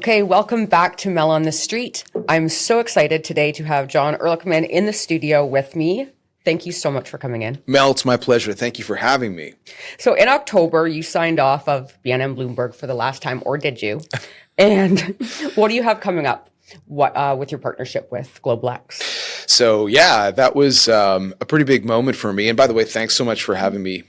Okay, welcome back to Mel on the Street. I'm so excited today to have Jon Erlichman in the studio with me. Thank you so much for coming in. Mel, it's my pleasure. Thank you for having me. So in October, you signed off of BNM Bloomberg for the last time, or did you? And what do you have coming up with your partnership with Global X? So yeah, that was a pretty big moment for me. And by the way, thanks so much for having me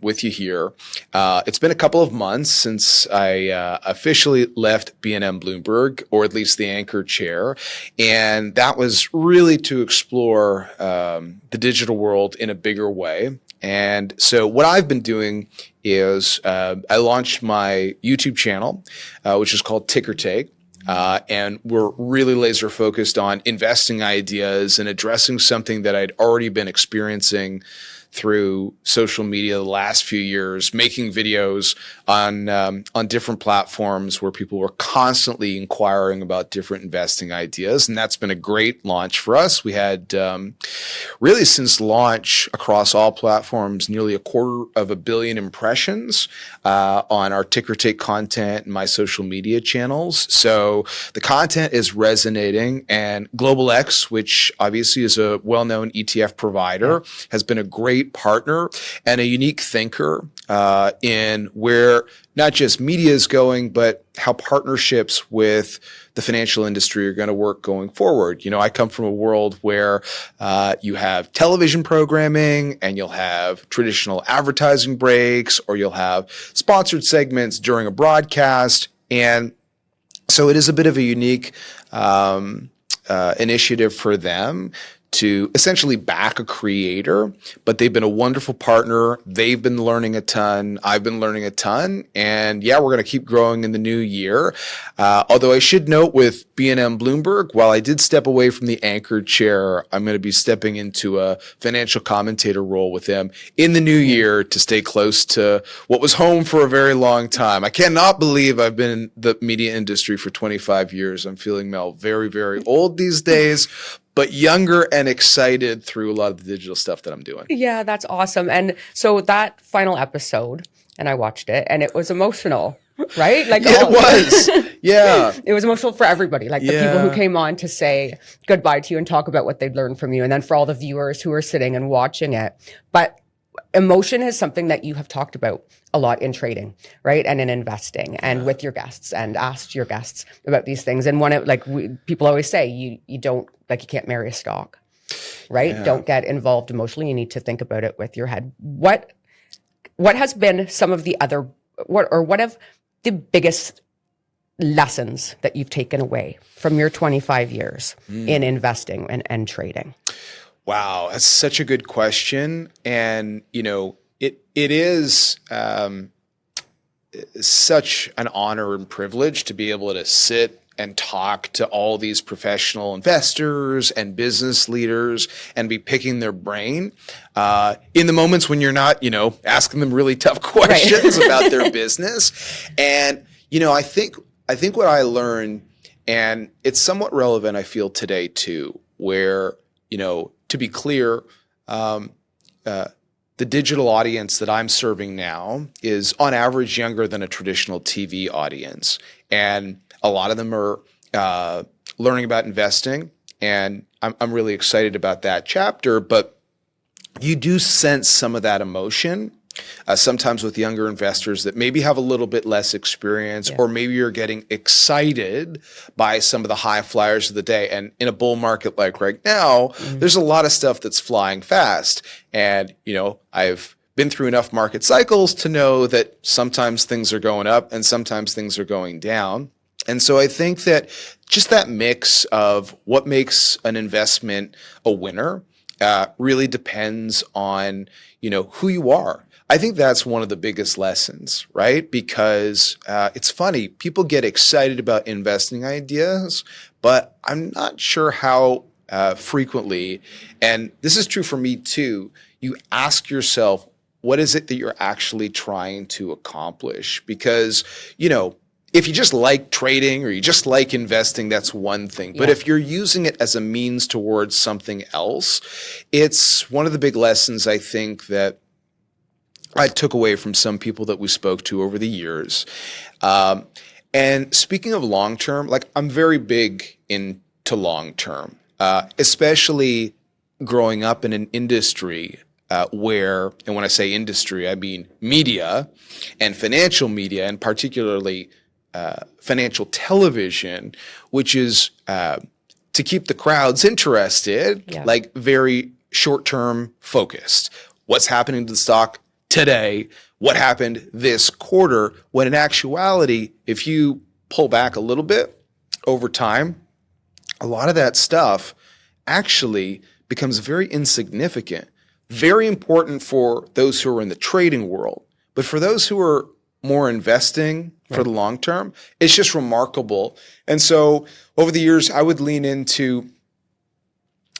with you here. It's been a couple of months since I officially left BNM Bloomberg, or at least the anchor chair. And that was really to explore the digital world in a bigger way. And so what I've been doing is I launched my YouTube channel, which is called Ticker Take. And we're really laser focused on investing ideas and addressing something that I'd already been experiencing through social media the last few years, making videos on different platforms where people were constantly inquiring about different investing ideas. And that's been a great launch for us. We had really since launch across all platforms, nearly 250 million impressions on our Ticker Take content and my social media channels. So the content is resonating, and Global X, which obviously is a well-known ETF provider, has been a great partner and a unique thinker in where not just media is going, but how partnerships with the financial industry are going to work going forward. You know, I come from a world where you have television programming and you'll have traditional advertising breaks, or you'll have sponsored segments during a broadcast. And so it is a bit of a unique initiative for them to essentially back a creator, but they've been a wonderful partner. They've been learning a ton. I've been learning a ton. And yeah, we're going to keep growing in the new year. Although I should note with BNM Bloomberg, while I did step away from the anchor chair, I'm going to be stepping into a financial commentator role with them in the new year to stay close to what was home for a very long time. I cannot believe I've been in the media industry for 25 years. I'm feeling, Mel, very, very old these days, but younger and excited through a lot of the digital stuff that I'm doing. Yeah, that's awesome. And so that final episode, and I watched it, and it was emotional, right? Like it was. Yeah. It was emotional for everybody, like the people who came on to say goodbye to you and talk about what they'd learned from you, and then for all the viewers who were sitting and watching it. But emotion is something that you have talked about a lot in trading, right? And in investing, and with your guests, and asked your guests about these things. And people always say, you don't, like, you can't marry a stock, right? Yeah. Don't get involved emotionally. You need to think about it with your head. What has been some of the other, what have the biggest lessons that you've taken away from your 25 years in investing and trading? Wow, that's such a good question. And, you know, it is such an honor and privilege to be able to sit and talk to all these professional investors and business leaders and be picking their brain in the moments when you're not, you know, asking them really tough questions about their business. And, you know, I think what I learned, and it's somewhat relevant, I feel, today too, where, you know, to be clear, the digital audience that I'm serving now is on average younger than a traditional TV audience. And a lot of them are learning about investing, and I'm really excited about that chapter. But you do sense some of that emotion sometimes with younger investors that maybe have a little bit less experience, or maybe you're getting excited by some of the high flyers of the day. And in a bull market like right now, there's a lot of stuff that's flying fast. And, you know, I've been through enough market cycles to know that sometimes things are going up and sometimes things are going down. And so I think that just that mix of what makes an investment a winner really depends on, you know, who you are. I think that's one of the biggest lessons, right? Because it's funny, people get excited about investing ideas, but I'm not sure how frequently, and this is true for me too, you ask yourself, what is it that you're actually trying to accomplish? Because, you know, if you just like trading or you just like investing, that's one thing. But if you're using it as a means towards something else, it's one of the big lessons I think that I took away from some people that we spoke to over the years. And And speaking of long term, like I'm very big into long term, especially growing up in an industry where, and when I say industry, I mean media and financial media, and particularly financial television, which is to keep the crowds interested, like very short-term focused. What's happening to the stock today? What happened this quarter? When in actuality, if you pull back a little bit over time, a lot of that stuff actually becomes very insignificant, very important for those who are in the trading world. But for those who are more investing for the long term, it's just remarkable. And so over the years, I would lean into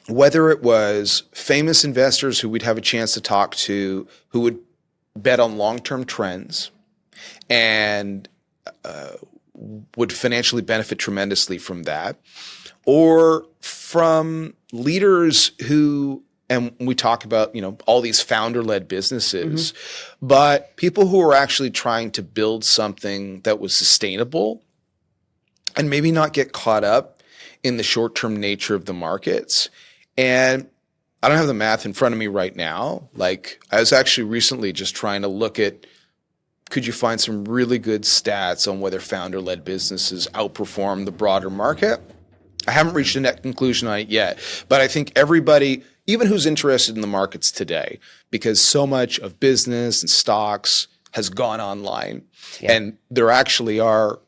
whether it was famous investors who we'd have a chance to talk to, who would bet on long-term trends and would financially benefit tremendously from that, or from leaders who, and we talk about, all these founder-led businesses, but people who are actually trying to build something that was sustainable and maybe not get caught up in the short-term nature of the markets. And I don't have the math in front of me right now. Like, I was actually recently just trying to look at, could you find some really good stats on whether founder-led businesses outperform the broader market? I haven't reached a net conclusion on it yet, but I think everybody, even who's interested in the markets today, because so much of business and stocks has gone online, and there actually are,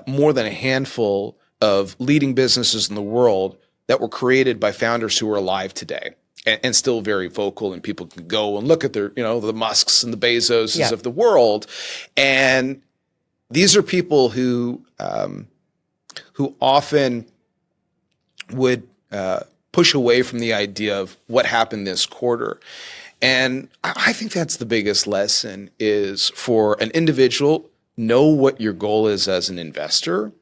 more than a handful of leading businesses in the world that were created by founders who are alive today and still very vocal, and people can go and look at their, the Musks and the Bezoses of the world. And these are people who often would push away from the idea of what happened this quarter. And I think that's the biggest lesson, is for an individual, know what your goal is as an investor.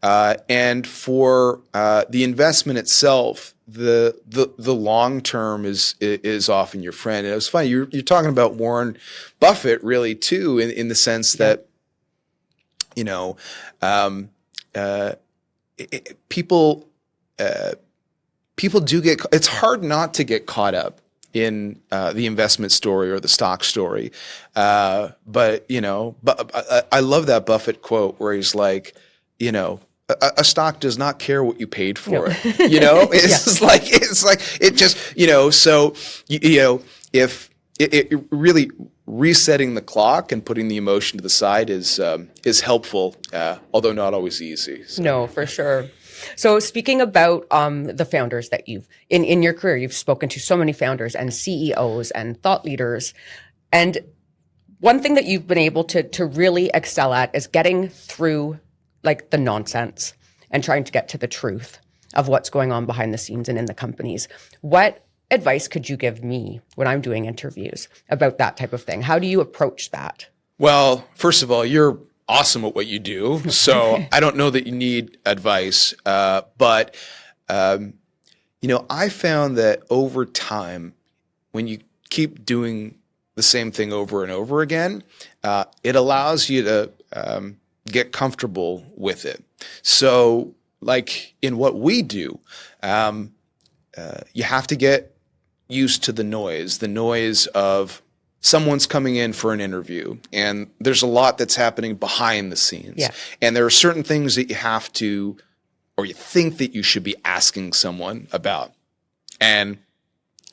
And for the investment itself, the long term is often your friend. And it was funny, you're talking about Warren Buffett really too, in the sense that, people do get, it's hard not to get caught up in the investment story or the stock story. But I love that Buffett quote where he's like, a stock does not care what you paid for it. It's like it just, so, if it really resetting the clock and putting the emotion to the side is helpful, although not always easy. So. No, for sure. So speaking about the founders that you've, in your career, you've spoken to so many founders and CEOs and thought leaders. And one thing that you've been able to really excel at is getting through like the nonsense and trying to get to the truth of what's going on behind the scenes and in the companies. What advice could you give me when I'm doing interviews about that type of thing? How do you approach that? Well, first of all, you're awesome at what you do. So I don't know that you need advice. But I found that over time, when you keep doing the same thing over and over again, it allows you to get comfortable with it. So like in what we do, you have to get used to the noise of someone's coming in for an interview, and there's a lot that's happening behind the scenes. Yeah. And there are certain things that you have to, or you think that you should be asking someone about. And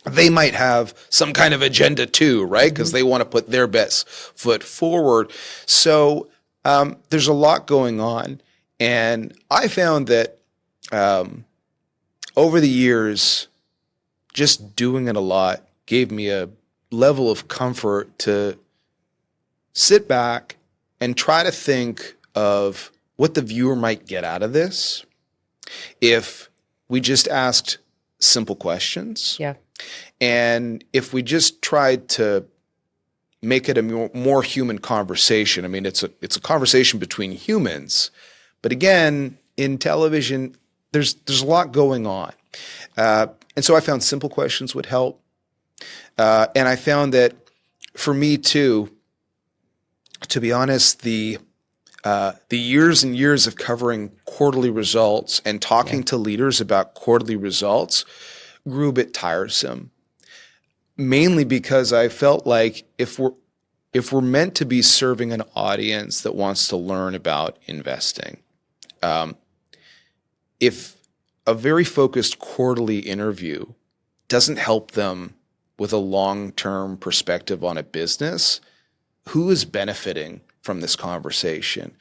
they might have some kind of agenda too, right? Because they want to put their best foot forward. So there's a lot going on. And I found that over the years, just doing it a lot gave me a level of comfort to sit back and try to think of what the viewer might get out of this if we just asked simple questions. Yeah. And if we just tried to make it a more human conversation. I mean, it's a conversation between humans, but again, in television, there's a lot going on. And so I found simple questions would help. And I found that for me too, to be honest, the the years and years of covering quarterly results and talking to leaders about quarterly results grew a bit tiresome. Mainly because I felt like if we're meant to be serving an audience that wants to learn about investing, if a very focused quarterly interview doesn't help them with a long-term perspective on a business, who is benefiting from this conversation?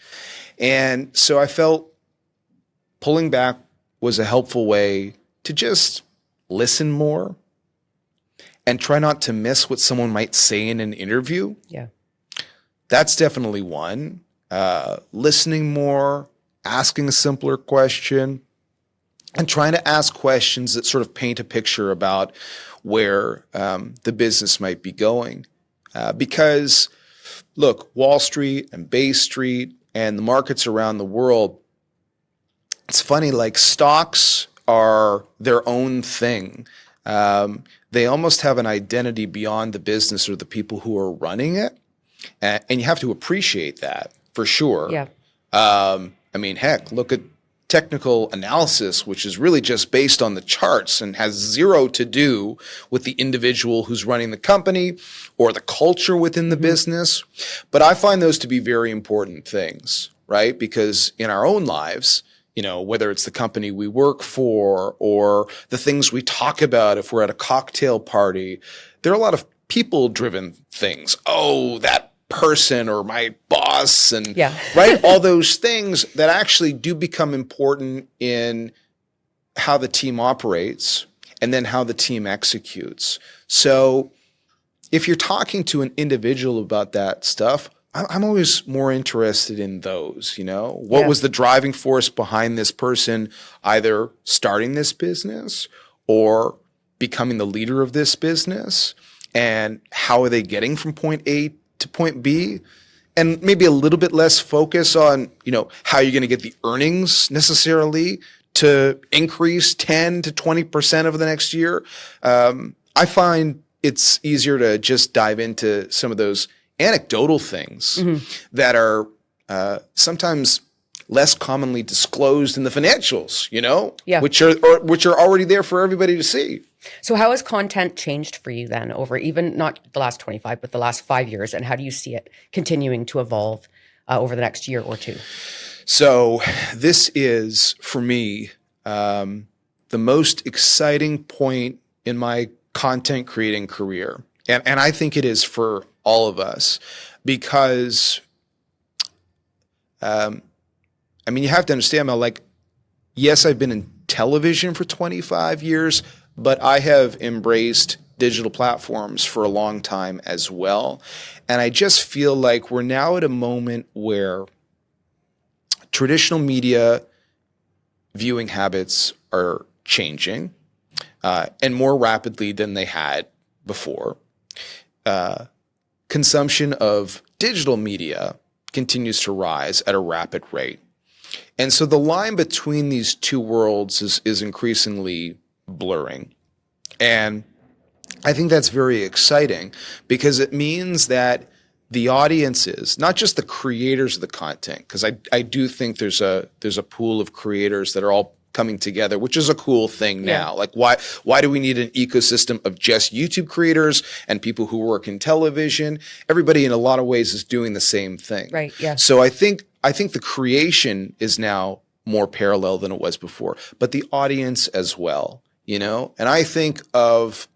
And so I felt pulling back was a helpful way to just listen more and try not to miss what someone might say in an interview. Yeah. That's definitely one. Listening more, asking a simpler question, and trying to ask questions that sort of paint a picture about where the business might be going. Because, look, Wall Street and Bay Street and the markets around the world, it's funny, like stocks are their own thing. They almost have an identity beyond the business or the people who are running it. And you have to appreciate that for sure. Yeah. I mean, heck, look at technical analysis, which is really just based on the charts and has zero to do with the individual who's running the company or the culture within the business. But I find those to be very important things, right? Because in our own lives, you know, whether it's the company we work for or the things we talk about if we're at a cocktail party, there are a lot of people-driven things. Oh, that person or my boss and right, all those things that actually do become important in how the team operates and then how the team executes. So if you're talking to an individual about that stuff, I'm always more interested in those, you know, what was the driving force behind this person either starting this business or becoming the leader of this business, and how are they getting from point A to point B, and maybe a little bit less focus on, you know, how you're going to get the earnings necessarily to increase 10 to 20% over the next year. I find it's easier to just dive into some of those anecdotal things that are sometimes less commonly disclosed in the financials, you know, which are already there for everybody to see. So how has content changed for you then over even not the last 25, but the last 5 years? And how do you see it continuing to evolve over the next year or two? So this is, for me, the most exciting point in my content creating career. And I think it is for all of us because, I mean, you have to understand, Mel, like, yes, I've been in television for 25 years, but I have embraced digital platforms for a long time as well. And I just feel like we're now at a moment where traditional media viewing habits are changing and more rapidly than they had before. Consumption of digital media continues to rise at a rapid rate. And so the line between these two worlds is increasingly blurring. And I think that's very exciting because it means that the audiences, not just the creators of the content, because I do think there's a pool of creators that are all coming together, which is a cool thing now. Like why do we need an ecosystem of just YouTube creators and people who work in television? Everybody in a lot of ways is doing the same thing. Right. Yeah. So I think the creation is now more parallel than it was before, but the audience as well, you know? And I think of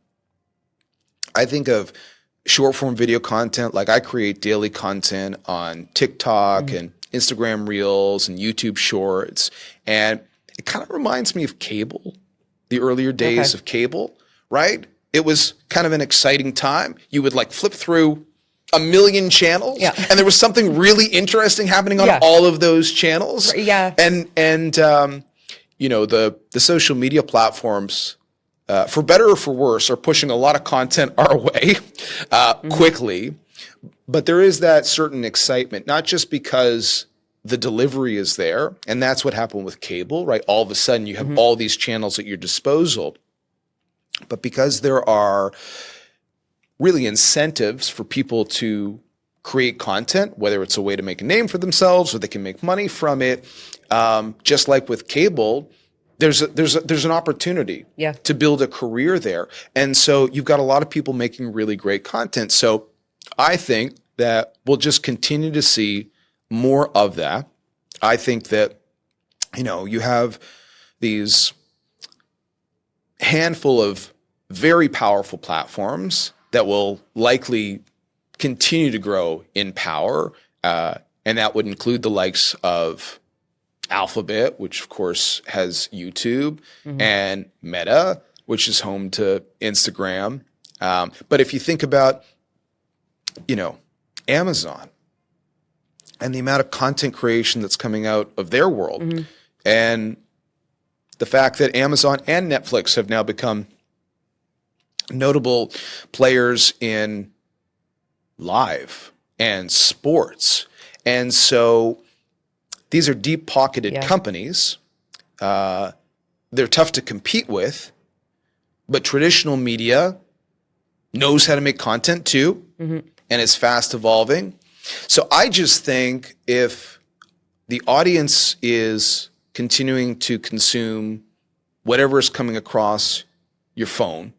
short form video content. Like I create daily content on TikTok and Instagram Reels and YouTube Shorts. And it kind of reminds me of cable, the earlier days of cable, right? It was kind of an exciting time. You would like flip through a million channels and there was something really interesting happening on all of those channels. Yeah. And you know, the social media platforms, for better or for worse, are pushing a lot of content our way quickly. But there is that certain excitement, not just because the delivery is there, and that's what happened with cable, right? All of a sudden you have all these channels at your disposal, but because there are really incentives for people to create content, whether it's a way to make a name for themselves or they can make money from it. Just like with cable, there's an opportunity to build a career there. And so you've got a lot of people making really great content. So I think that we'll just continue to see more of that. I think that, you have these handful of very powerful platforms that will likely continue to grow in power. And that would include the likes of Alphabet, which of course has YouTube, and Meta, which is home to Instagram. But if you think about, Amazon and the amount of content creation that's coming out of their world, and the fact that Amazon and Netflix have now become notable players in live and sports. And so these are deep-pocketed companies. They're tough to compete with, but traditional media knows how to make content too, and is fast evolving. So I just think if the audience is continuing to consume whatever is coming across your phone,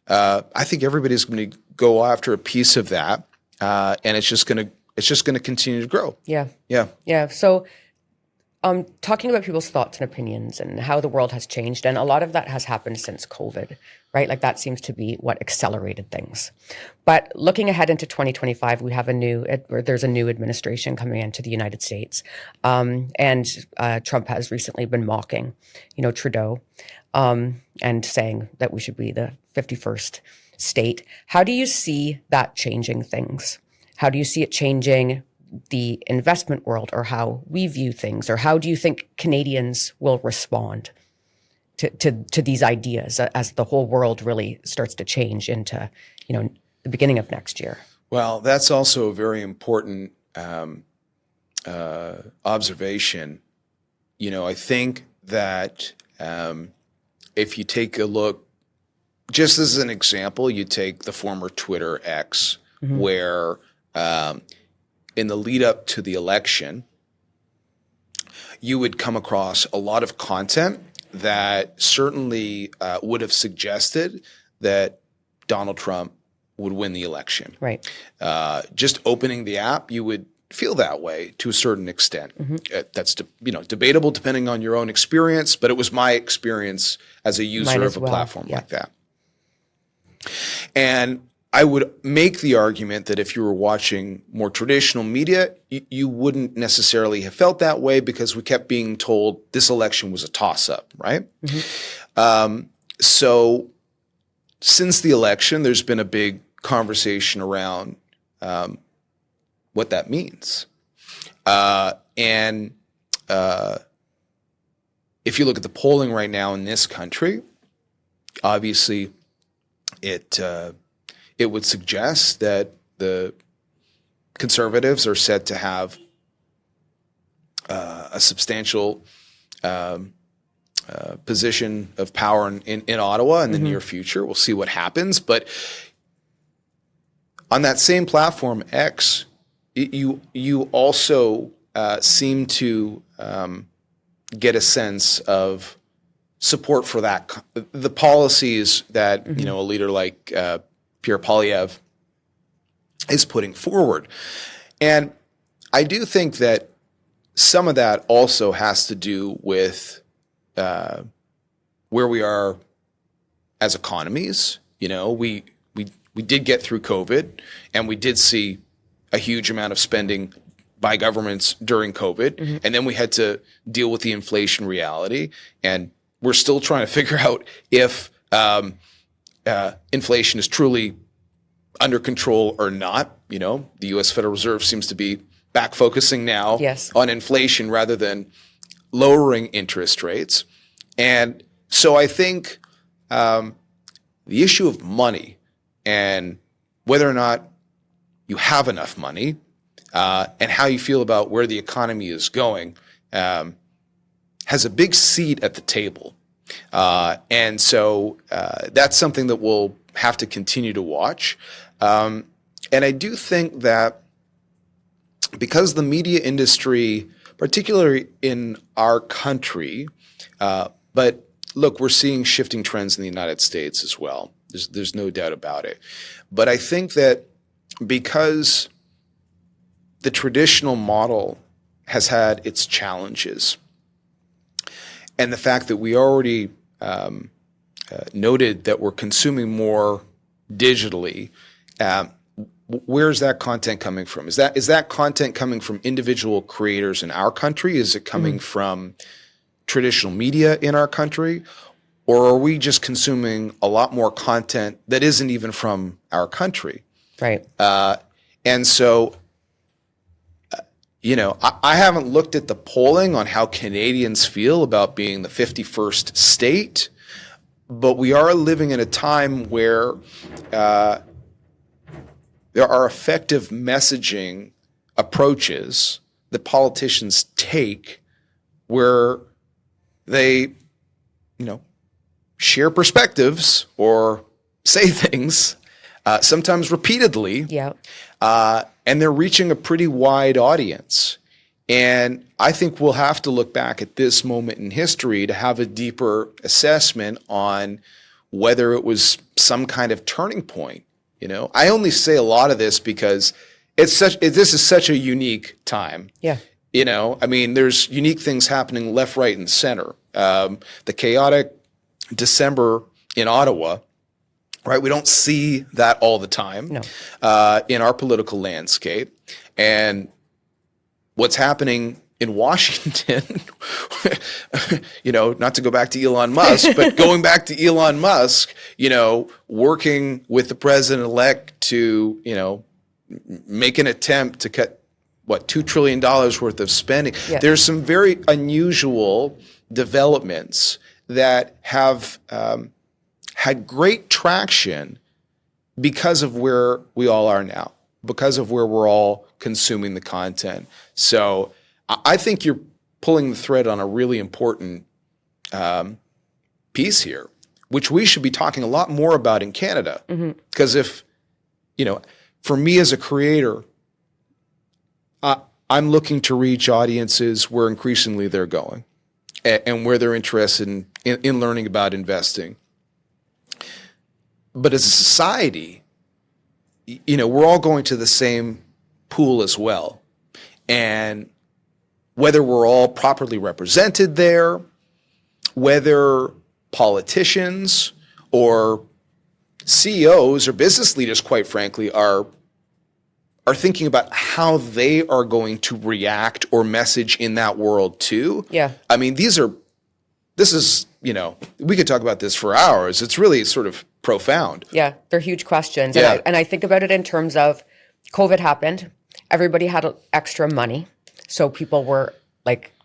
I think everybody's going to go after a piece of that, and it's just going to continue to grow. Yeah. So, talking about people's thoughts and opinions and how the world has changed, and a lot of that has happened since COVID, right? Like that seems to be what accelerated things. But looking ahead into 2025, we have there's a new administration coming into the United States, and Trump has recently been mocking, Trudeau, and saying that we should be the 51st state. How do you see that changing things? How do you see it changing the investment world, or how we view things, or how do you think Canadians will respond to these ideas as the whole world really starts to change into, the beginning of next year? Well, that's also a very important observation. I think that if you take a look, just as an example, you take the former Twitter X, where in the lead up to the election, you would come across a lot of content that certainly would have suggested that Donald Trump would win the election. Right. Just opening the app, you would feel that way to a certain extent. That's debatable depending on your own experience, but it was my experience as a user of a platform like that. And I would make the argument that if you were watching more traditional media, you wouldn't necessarily have felt that way because we kept being told this election was a toss-up, right? So since the election, there's been a big conversation around what that means. And if you look at the polling right now in this country, obviously it would suggest that the Conservatives are set to have a substantial position of power in Ottawa in the near future. We'll see what happens. But on that same platform, X, you also seem to get a sense of support for the policies that a leader like Pierre Poilievre is putting forward. And I do think that some of that also has to do with where we are as economies. We did get through COVID, and we did see a huge amount of spending by governments during COVID, and then we had to deal with the inflation reality, and we're still trying to figure out if inflation is truly under control or not. The U.S. Federal Reserve seems to be back focusing now on inflation rather than lowering interest rates. And so I think the issue of money and whether or not you have enough money and how you feel about where the economy is going has a big seat at the table. And so that's something that we'll have to continue to watch. And I do think that because the media industry, particularly in our country, but look, we're seeing shifting trends in the United States as well. There's no doubt about it. But I think that because the traditional model has had its challenges, and the fact that we already noted that we're consuming more digitally, where's that content coming from? Is that content coming from individual creators in our country? Is it coming from traditional media in our country? Or are we just consuming a lot more content that isn't even from our country? Right. And so, I haven't looked at the polling on how Canadians feel about being the 51st state, but we are living in a time where there are effective messaging approaches that politicians take where they, share perspectives or say things, sometimes repeatedly. Yeah. And they're reaching a pretty wide audience. And I think we'll have to look back at this moment in history to have a deeper assessment on whether it was some kind of turning point. I only say a lot of this because this is such a unique time. Yeah. There's unique things happening left, right, and center. The chaotic December in Ottawa, right? We don't see that all the time in our political landscape. And what's happening in Washington, not to go back to Elon Musk, but going back to Elon Musk, working with the president-elect to, make an attempt to cut, $2 trillion worth of spending. Yeah. There's some very unusual developments that have had great traction because of where we all are now, because of where we're all consuming the content. So I think you're pulling the thread on a really important piece here, which we should be talking a lot more about in Canada. Because if, for me as a creator, I'm looking to reach audiences where increasingly they're going and where they're interested in learning about investing. But as a society, we're all going to the same pool as well. And whether we're all properly represented there, whether politicians or CEOs or business leaders, quite frankly, are thinking about how they are going to react or message in that world too. Yeah. This is, we could talk about this for hours. It's really sort of profound. Yeah, they're huge questions. Yeah. And I think about it in terms of COVID happened. Everybody had extra money. So people were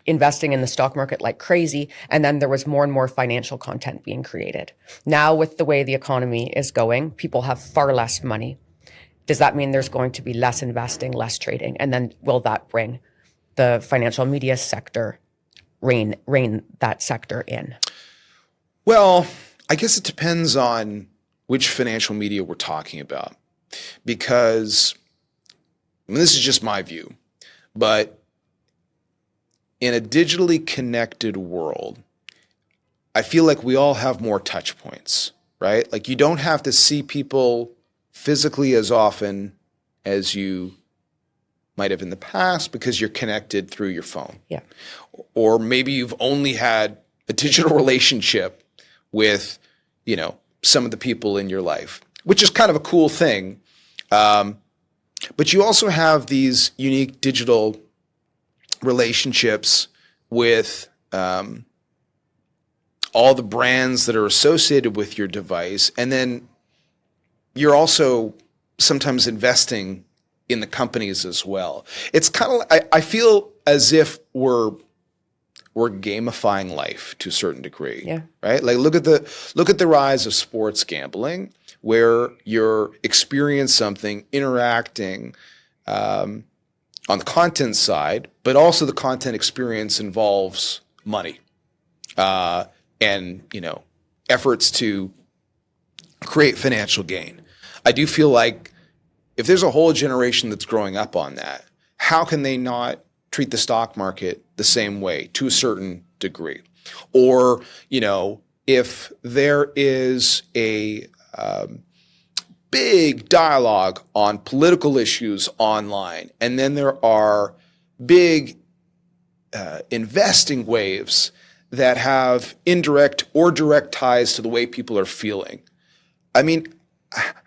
investing in the stock market like crazy. And then there was more and more financial content being created. Now with the way the economy is going, people have far less money. Does that mean there's going to be less investing, less trading? And then will that bring the financial media sector, rein that sector in? Well, I guess it depends on which financial media we're talking about. Because, this is just my view, but in a digitally connected world, I feel like we all have more touch points, right? Like you don't have to see people physically as often as you might have in the past because you're connected through your phone. Yeah. Or maybe you've only had a digital relationship with, some of the people in your life, which is kind of a cool thing. But you also have these unique digital relationships with all the brands that are associated with your device. And then you're also sometimes investing in the companies as well. It's kind of, I feel as if we're gamifying life to a certain degree. Yeah. Right? Like look at the rise of sports gambling, where you're experiencing something, interacting on the content side, but also the content experience involves money and efforts to create financial gain. I do feel like if there's a whole generation that's growing up on that, how can they not treat the stock market the same way to a certain degree? Or, if there is a big dialogue on political issues online, and then there are big investing waves that have indirect or direct ties to the way people are feeling. I mean,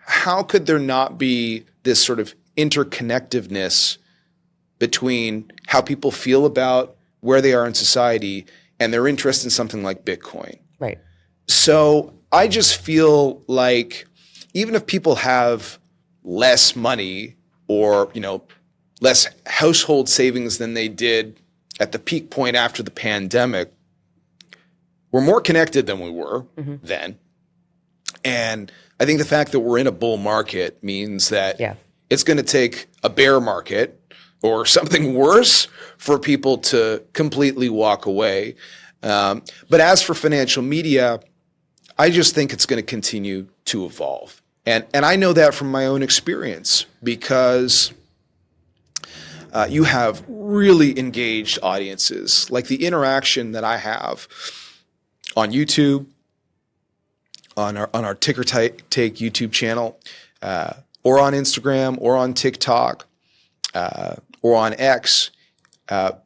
how could there not be this sort of interconnectiveness between how people feel about where they are in society and their interest in something like Bitcoin? Right. So I just feel like even if people have less money or, less household savings than they did at the peak point after the pandemic, we're more connected than we were then. And I think the fact that we're in a bull market means that it's going to take a bear market or something worse for people to completely walk away. But as for financial media, I just think it's going to continue to evolve. And I know that from my own experience because you have really engaged audiences, like the interaction that I have on YouTube, on our Ticker Take YouTube channel, or on Instagram, or on TikTok, or on X.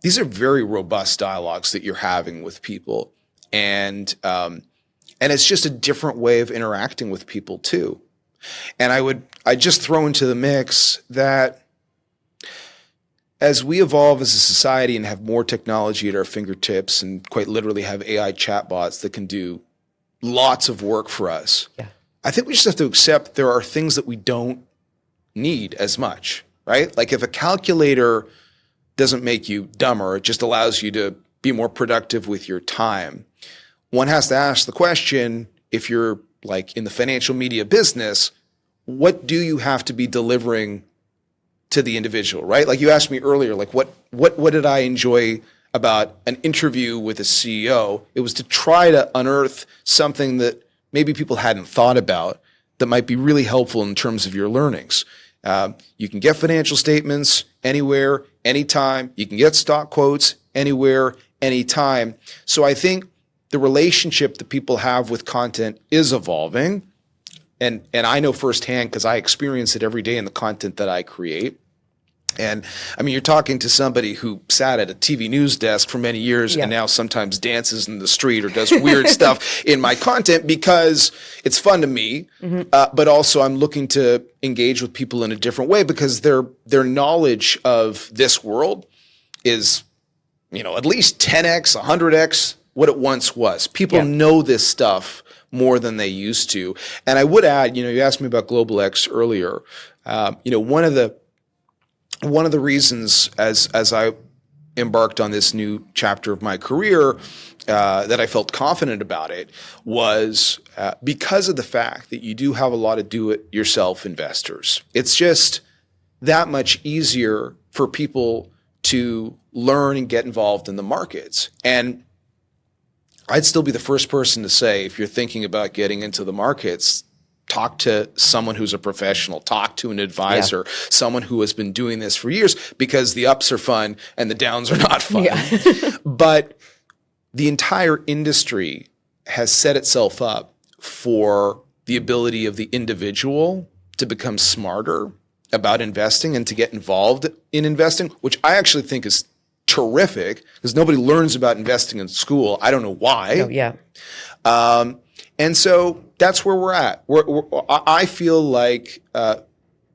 These are very robust dialogues that you're having with people, and it's just a different way of interacting with people too. And I just throw into the mix that as we evolve as a society and have more technology at our fingertips and quite literally have AI chatbots that can do lots of work for us, I think we just have to accept there are things that we don't need as much, right? Like if a calculator doesn't make you dumber, it just allows you to be more productive with your time. One has to ask the question, if you're like in the financial media business, what do you have to be delivering to the individual, right? Like you asked me earlier, like what did I enjoy about an interview with a CEO? It was to try to unearth something that maybe people hadn't thought about that might be really helpful in terms of your learnings. You can get financial statements anywhere, anytime. You can get stock quotes anywhere, anytime. So I think the relationship that people have with content is evolving. And I know firsthand because I experience it every day in the content that I create. And I mean, you're talking to somebody who sat at a TV news desk for many years and now sometimes dances in the street or does weird stuff in my content because it's fun to me. But also I'm looking to engage with people in a different way because their knowledge of this world is, at least 10x, 100x what it once was. People know this stuff more than they used to. And I would add, you asked me about Global X earlier. One of the reasons as I embarked on this new chapter of my career that I felt confident about it was because of the fact that you do have a lot of do-it-yourself investors. It's just that much easier for people to learn and get involved in the markets. And I'd still be the first person to say, if you're thinking about getting into the markets, talk to someone who's a professional, talk to an advisor, someone who has been doing this for years, because the ups are fun and the downs are not fun. But the entire industry has set itself up for the ability of the individual to become smarter about investing and to get involved in investing, which I actually think is terrific because nobody learns about investing in school. I don't know why. And so that's where we're at. I feel like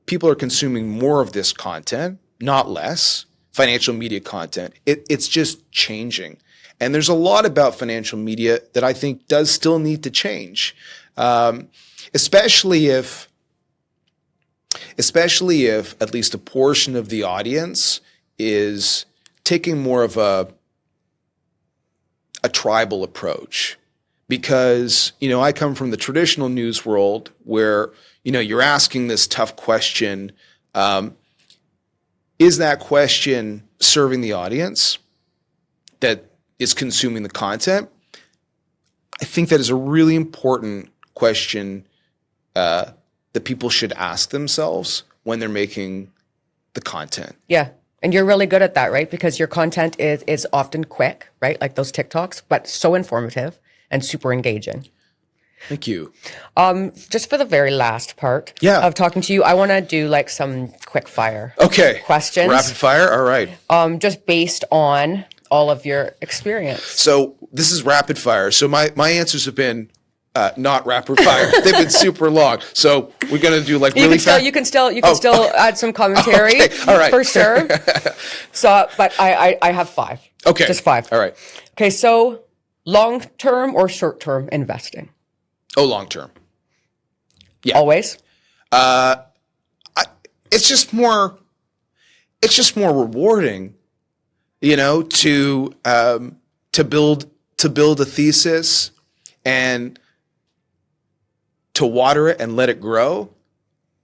people are consuming more of this content, not less, financial media content. It's just changing. And there's a lot about financial media that I think does still need to change, especially if at least a portion of the audience is taking more of a tribal approach. Because, I come from the traditional news world where, you're asking this tough question. Is that question serving the audience that is consuming the content? I think that is a really important question that people should ask themselves when they're making the content. Yeah. And you're really good at that, right? Because your content is often quick, right? Like those TikToks, but so informative and super engaging. Thank you. Just for the very last part Yeah. of talking to you, I want to do like some quick fire Okay. questions. Rapid fire. All right. Just based on all of your experience. So this is rapid fire. So my answers have been not rapid fire. They've been super long. So we're gonna do like really fast. You can still add some commentary. Okay. All right. For sure. So, but I have 5. Okay. Just 5. All right. Okay. So long term or short term investing? Oh, long term. Yeah. Always. It's just more rewarding, to build a thesis and to water it and let it grow.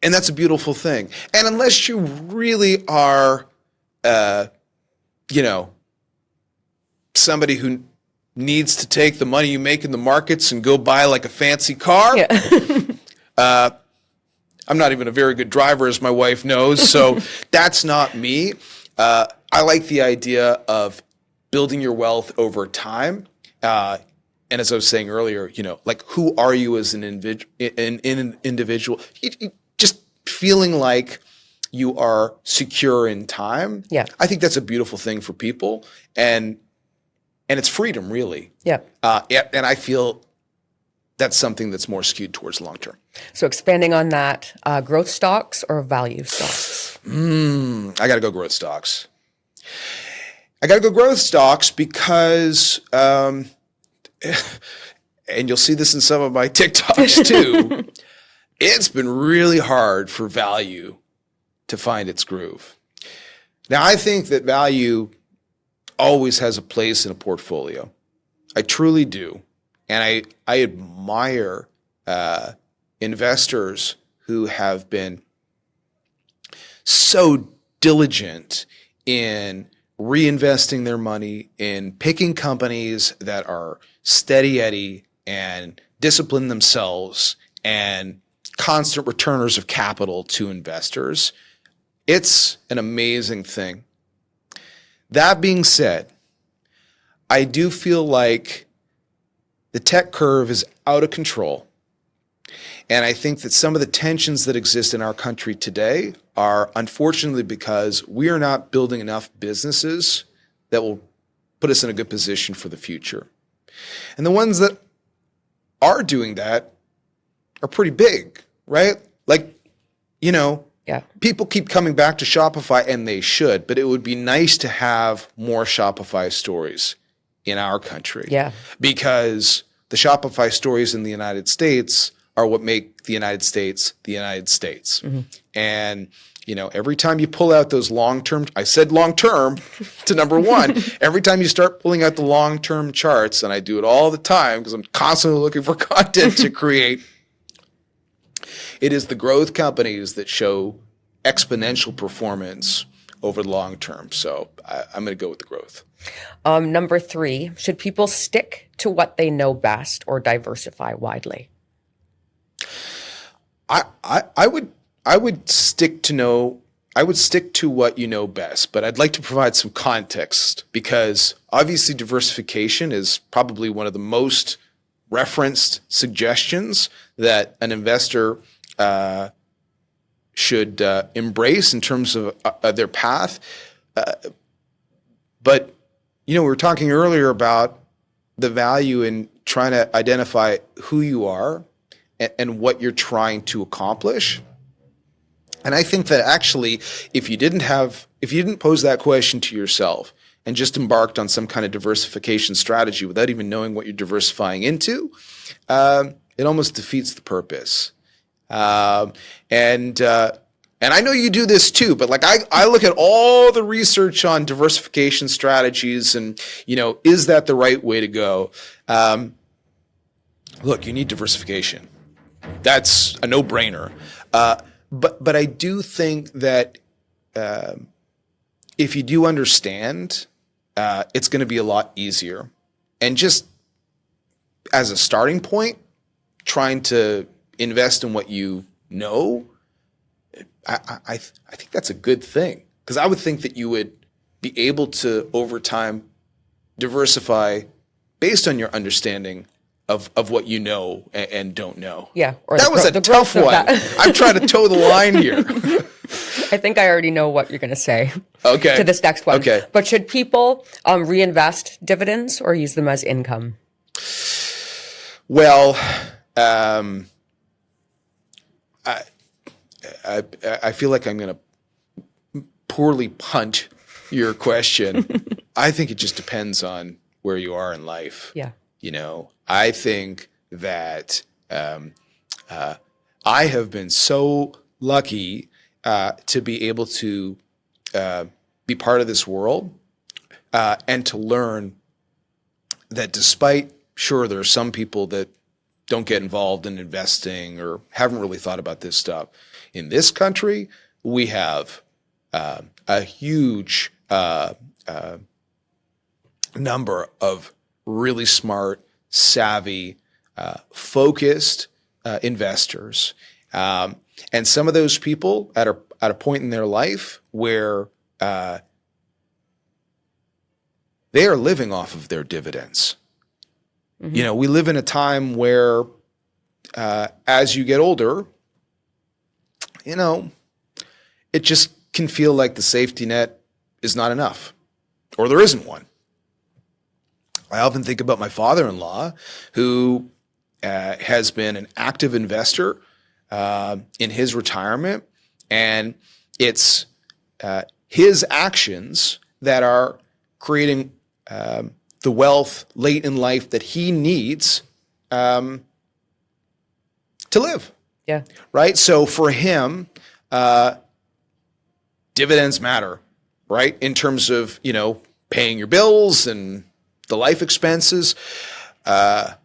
And that's a beautiful thing. And unless you really are, somebody who needs to take the money you make in the markets and go buy like a fancy car. Yeah. I'm not even a very good driver, as my wife knows, so that's not me. I like the idea of building your wealth over time. And as I was saying earlier, like who are you as an individual? Just feeling like you are secure in time. Yeah. I think that's a beautiful thing for people. And it's freedom, really. Yeah. And I feel that's something that's more skewed towards long term. So expanding on that, growth stocks or value stocks? I got to go growth stocks. Because, and you'll see this in some of my TikToks too, it's been really hard for value to find its groove. Now, I think that value always has a place in a portfolio. I truly do. And I admire investors who have been so diligent in reinvesting their money, in picking companies that are steady Eddie and discipline themselves and constant returners of capital to investors. It's an amazing thing. That being said, I do feel like the tech curve is out of control. And I think that some of the tensions that exist in our country today are unfortunately because we are not building enough businesses that will put us in a good position for the future. And the ones that are doing that are pretty big, right? Like, Yeah. People keep coming back to Shopify, and they should, but it would be nice to have more Shopify stories in our country. Yeah. Because the Shopify stories in the United States are what make the United States the United States. Mm-hmm. And, every time you pull out those long-term, I said long-term to number one, every time you start pulling out the long-term charts, and I do it all the time because I'm constantly looking for content to create, it is the growth companies that show exponential performance over the long term. So I'm going to go with the growth. Number 3, should people stick to what they know best or diversify widely? I would stick to what you know best, but I'd like to provide some context because obviously diversification is probably one of the most referenced suggestions that an investor should embrace in terms of their path. But, we were talking earlier about the value in trying to identify who you are and what you're trying to accomplish. And I think that actually, if you didn't pose that question to yourself and just embarked on some kind of diversification strategy without even knowing what you're diversifying into, it almost defeats the purpose. And I know you do this too, but like I look at all the research on diversification strategies and, is that the right way to go? Look, you need diversification. That's a no-brainer. But I do think that if you do understand, it's going to be a lot easier. And just as a starting point, trying to invest in what you know, I think that's a good thing. Because I would think that you would be able to, over time, diversify based on your understanding of what you know and don't know. Yeah. Or that was a tough one. I'm trying to toe the line here. I think I already know what you're going to say. Okay. To this next one. Okay. But should people reinvest dividends or use them as income? Well, I feel like I'm going to poorly punt your question. I think it just depends on where you are in life. Yeah. You know, I think that I have been so lucky to be able to be part of this world and to learn that despite, sure, there are some people that don't get involved in investing or haven't really thought about this stuff. In this country, we have a huge number of really smart, savvy, focused investors. And some of those people at a point in their life where they are living off of their dividends. Mm-hmm. You know, we live in a time where as you get older, you know, it just can feel like the safety net is not enough, or there isn't one. I often think about my father-in-law, who has been an active investor in his retirement, and it's his actions that are creating the wealth late in life that he needs to live. Yeah. Right? So for him, dividends matter, right? In terms of, you know, paying your bills and the life expenses. But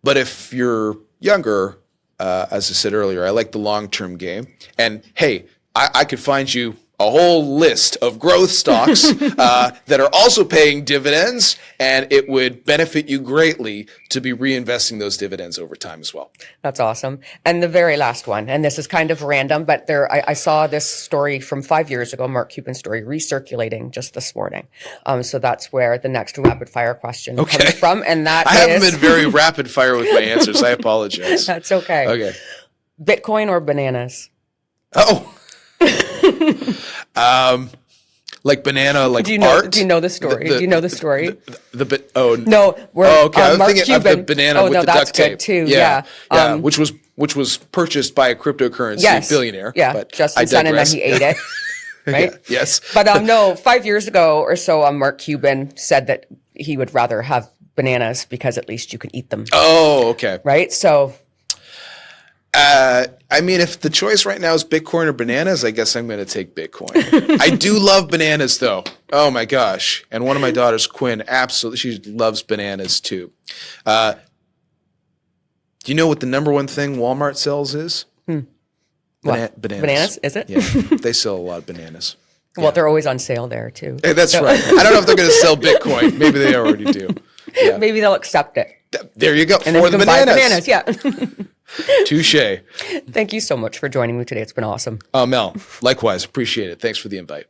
if you're younger, as I said earlier, I like the long-term game. And hey, I could find you a whole list of growth stocks that are also paying dividends, and it would benefit you greatly to be reinvesting those dividends over time as well. That's awesome. And the very last one, and this is kind of random, but I saw this story from 5 years ago, Mark Cuban's story, recirculating just this morning. So that's where the next rapid fire question comes from. And that I haven't been very rapid fire with my answers. I apologize. That's okay. Okay. Bitcoin or bananas? Oh. Like banana, like do you know, art? Do you know the story? Do you know the story? No, okay. I'm Mark thinking Cuban. of the banana with the duct tape. Too. Yeah. Which was purchased by a cryptocurrency billionaire. Yeah, but Justin Sun, and then he ate it. Right? Yeah, yes. But no, 5 years ago or so, Mark Cuban said that he would rather have bananas because at least you can eat them. Oh, okay. Right? So I mean, if the choice right now is Bitcoin or bananas, I guess I'm going to take Bitcoin. I do love bananas, though. Oh, my gosh. And one of my daughters, Quinn, absolutely, she loves bananas, too. Do you know what the number one thing Walmart sells is? Bananas. Bananas, is it? Yeah, they sell a lot of bananas. Well, they're always on sale there, too. Hey, that's right. I don't know if they're going to sell Bitcoin. Maybe they already do. Yeah. Maybe they'll accept it. There you go. And then for the bananas. Yeah. Touche. Thank you so much for joining me today. It's been awesome. Mel, likewise. Appreciate it. Thanks for the invite.